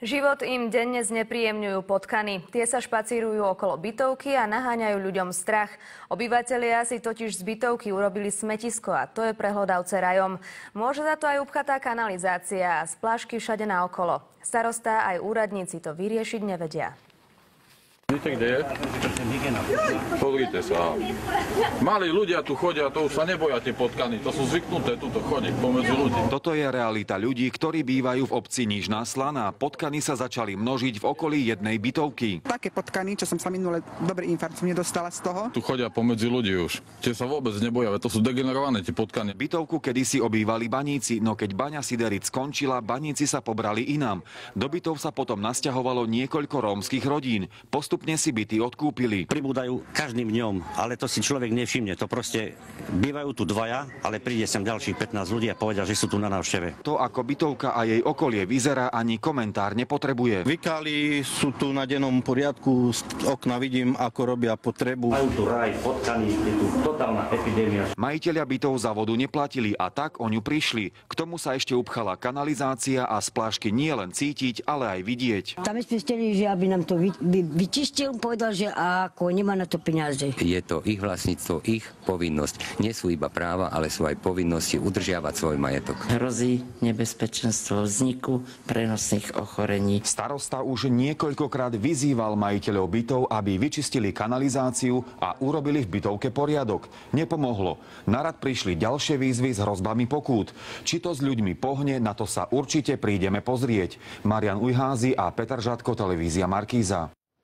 Život im denne znepríjemňujú potkany. Tie sa špacírujú okolo bytovky a naháňajú ľuďom strach. Obyvatelia si totiž z bytovky urobili smetisko a to je pre hlodavce rajom. Môže za to aj upchatá kanalizácia a splášky všade naokolo. Starostá aj úradníci to vyriešiť nevedia. Viete, kde je? Pozrite sa. Malí ľudia tu chodia, to už sa neboja tie potkany. To sú zvyknuté tuto chodiť pomedzi ľudí. Toto je realita ľudí, ktorí bývajú v obci Nižná Slaná. Potkany sa začali množiť v okolí jednej bytovky. Také potkany, čo som sa minule dobrý infarkt som nedostala z toho. Tu chodia pomedzi ľudí už. Tie sa vôbec neboja, to sú degenerované tie potkany. Bytovku kedysi obývali baníci, no keď baňa Siderit skončila, baníci sa pobrali inám. Do bytov sa potom nasťahovalo niekoľko rómskych rodín. Postupne si byty odkúpili. Pribúdajú každým dňom, ale to si človek nevšimne. To proste bývajú tu dvaja, ale príde sem ďalších 15 ľudí a povedia, že sú tu na návšteve. To, ako bytovka a jej okolie vyzerá, ani komentár nepotrebuje. Vykali sú tu na dennom poriadku, z okna vidím, ako robia potrebu. Majú tu raj, potkany, je tu totálna epidémia. Majitelia bytov za vodu neplatili a tak o ňu prišli. K tomu sa ešte upchala kanalizácia a splášky nie len cítiť, ale aj vidieť. Tam sme chceli, že aby nám to vyčistil, povedal, že ako nemá na to peniaze. Je to ich vlastníctvo, ich povinnosť. Nie sú iba práva, ale sú aj povinnosti udržiavať svoj majetok. Hrozí nebezpečenstvo vzniku prenosných ochorení. Starosta už niekoľkokrát vyzýval majiteľov bytov, aby vyčistili kanalizáciu a urobili v bytovke poriadok. Nepomohlo. Narad prišli ďalšie výzvy s hrozbami pokút. Či to s ľuďmi pohne, na to sa určite prídeme pozrieť. Marian Ujházy a Peter Žatko, televízia Markíza.